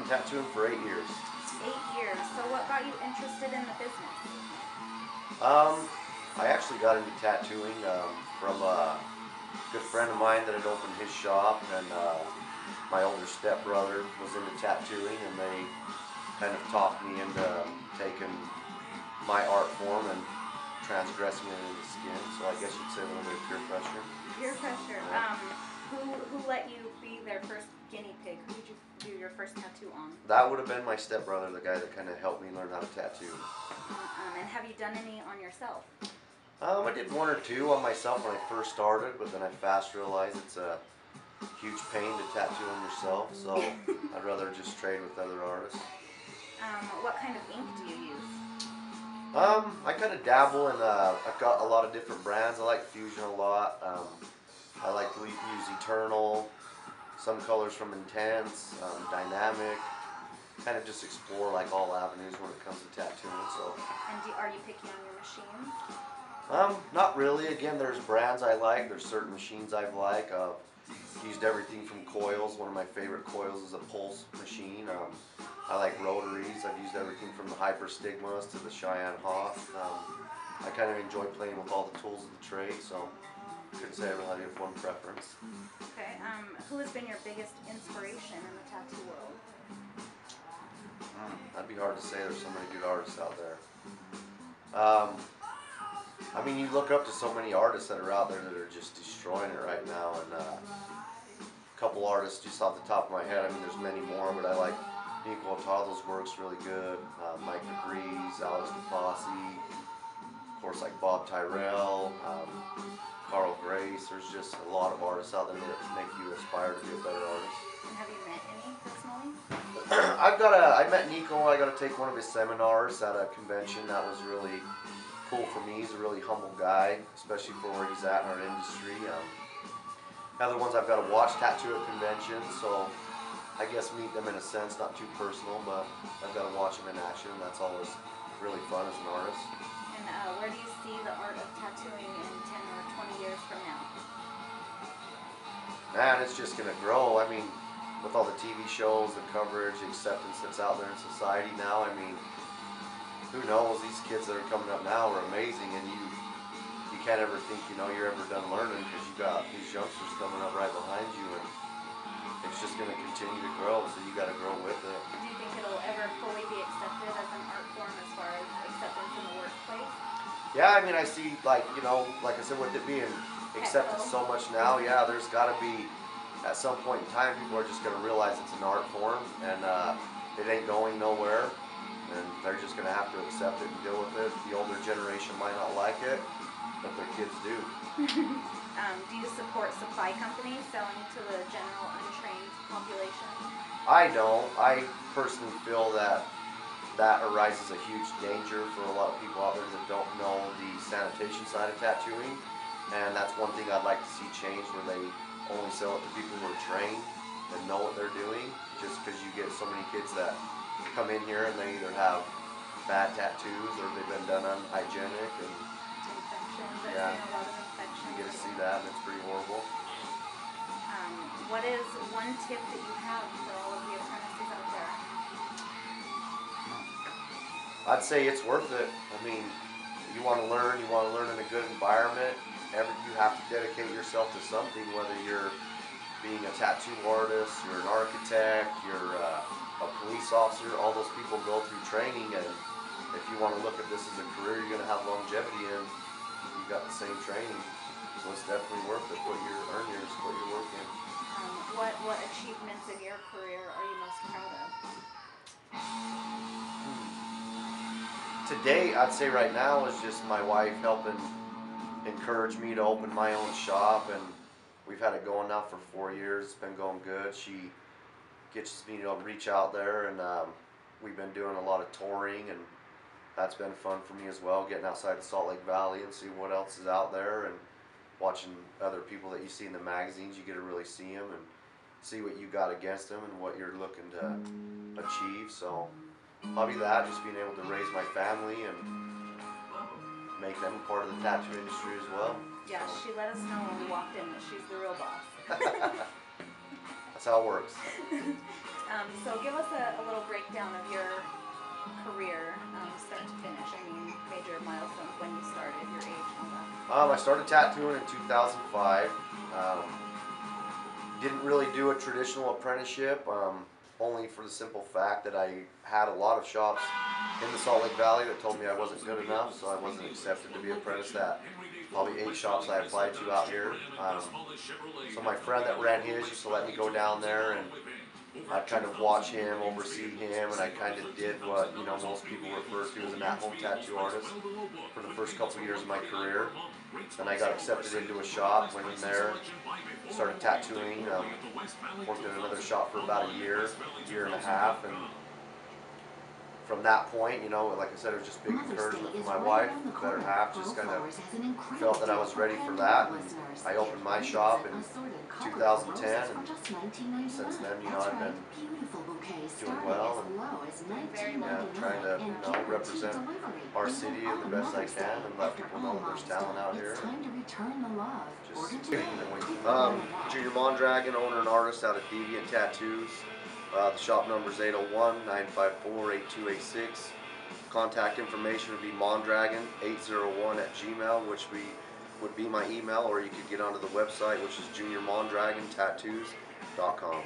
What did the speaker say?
tattooing for 8 years. 8 years. So what got you interested in the business? I actually got into tattooing from a good friend of mine that had opened his shop, and my older stepbrother was into tattooing, and they kind of talked me into taking my art form and transgressing it into skin. So I guess you'd say a little bit of peer pressure. Peer pressure. Yeah. Who let you be their first guinea pig? Who did you do your first tattoo on? That would have been my stepbrother, the guy that kind of helped me learn how to tattoo. And have you done any on yourself? I did 1 or 2 on myself when I first started, but then I fast realized it's a huge pain to tattoo on yourself, so I'd rather just trade with other artists. What kind of ink do you use? I kind of dabble in, I've got a lot of different brands. I like Fusion a lot. I like to use Eternal, some colors from Intense, Dynamic, kind of just explore like all avenues when it comes to tattooing. So. And are you picky on your machines? Not really. Again, there's brands I like. There's certain machines I like. Used everything from coils. One of my favorite coils is a Pulse machine. I like rotaries. I've used everything from the Hyper Stigmas to the Cheyenne Hawk. I kind of enjoy playing with all the tools of the trade, so I couldn't say I really have one preference. Okay. Who has been your biggest inspiration in the tattoo world? That'd be hard to say. There's so many good artists out there. I mean, you look up to so many artists that are out there that are just destroying it right now, and a couple artists just off the top of my head. I mean, there's many more, but I like Nico Otato's work's really good. Mike DeBreeze, Alex DeFosse, of course, like Bob Tyrell, Carl Grace. There's just a lot of artists out there that make you aspire to be a better artist. And have you met any personally? I met Nico. I got to take one of his seminars at a convention. That was really cool for me. He's a really humble guy, especially for where he's at in our industry. Other ones I've got to watch tattoo at conventions, so I guess meet them in a sense, not too personal, but I've got to watch them in action, and that's always really fun as an artist. And where do you see the art of tattooing in 10 or 20 years from now? Man, it's just going to grow. I mean, with all the TV shows, the coverage, the acceptance that's out there in society now, I mean, who knows? These kids that are coming up now are amazing, and you can't ever think, you're ever done learning, because you got these youngsters coming up right behind you, and it's just going to continue to grow, so you got to grow with it. Do you think it'll ever fully be accepted as an art form as far as acceptance in the workplace? Yeah, I mean, I see, like I said, with it being accepted so much now, yeah, there's got to be, at some point in time, people are just going to realize it's an art form, and it ain't going nowhere, and they're just going to have to accept it and deal with it. The older generation might not like it, but their kids do. Do you support supply companies selling to the general untrained population? I don't. I personally feel that arises a huge danger for a lot of people out there that don't know the sanitation side of tattooing, and that's one thing I'd like to see change, where they only sell it to people who are trained and know what they're doing, just because you get so many kids that come in here and they either have bad tattoos or they've been done unhygienic, and Infections. yeah, I've seen a lot of infections. you get to see that, and it's pretty horrible. What is one tip that you have for all of the apprentices out there? I'd say it's worth it. I mean, you want to learn in a good environment. You have to dedicate yourself to something, whether you're being a tattoo artist, you're an architect, you're a police officer. All those people go through training, and if you want to look at this as a career you're going to have longevity in, you've got the same training. So it's definitely worth it. Put your work in. What achievements in your career are you most proud of? Today, I'd say right now is just my wife helping encourage me to open my own shop, and we've had it going now for 4 years. It's been going good. She gets me to reach out there, and we've been doing a lot of touring, and that's been fun for me as well, getting outside the Salt Lake Valley and see what else is out there, and watching other people that you see in the magazines. You get to really see them and see what you got against them and what you're looking to achieve. So probably that, just being able to raise my family and make them part of the tattoo industry as well. Yeah, she let us know when we walked in that she's the real boss. That's how it works. So give us a little breakdown of your career, start to finish. I mean, major milestones, when you started, your age, and all that. I started tattooing in 2005. Didn't really do a traditional apprenticeship, only for the simple fact that I had a lot of shops in the Salt Lake Valley that told me I wasn't good enough, so I wasn't accepted to be apprenticed at probably 8 shops I applied to out here. So my friend that ran his used to let me go down there, and I'd kind of watch him, oversee him, and I kind of did what, you know, most people refer to as an at-home tattoo artist for the first couple of years of my career. Then I got accepted into a shop, went in there, started tattooing, worked at another shop for about a year and a half, and from that point, you know, like I said, it was just big encouragement from my wife. The better half just kind of felt that I was ready for that, and I opened my shop in 2010, and since then, you know, I've been doing well and Very well. trying to, you know, represent our city the best I can and let people know that there's talent out here. Junior Mondragon, owner and artist out of Deviant Tattoos. The shop number is 801-954-8286. Contact information would be mondragon801@gmail, which would be my email, or you could get onto the website, which is juniormondragontattoos.com.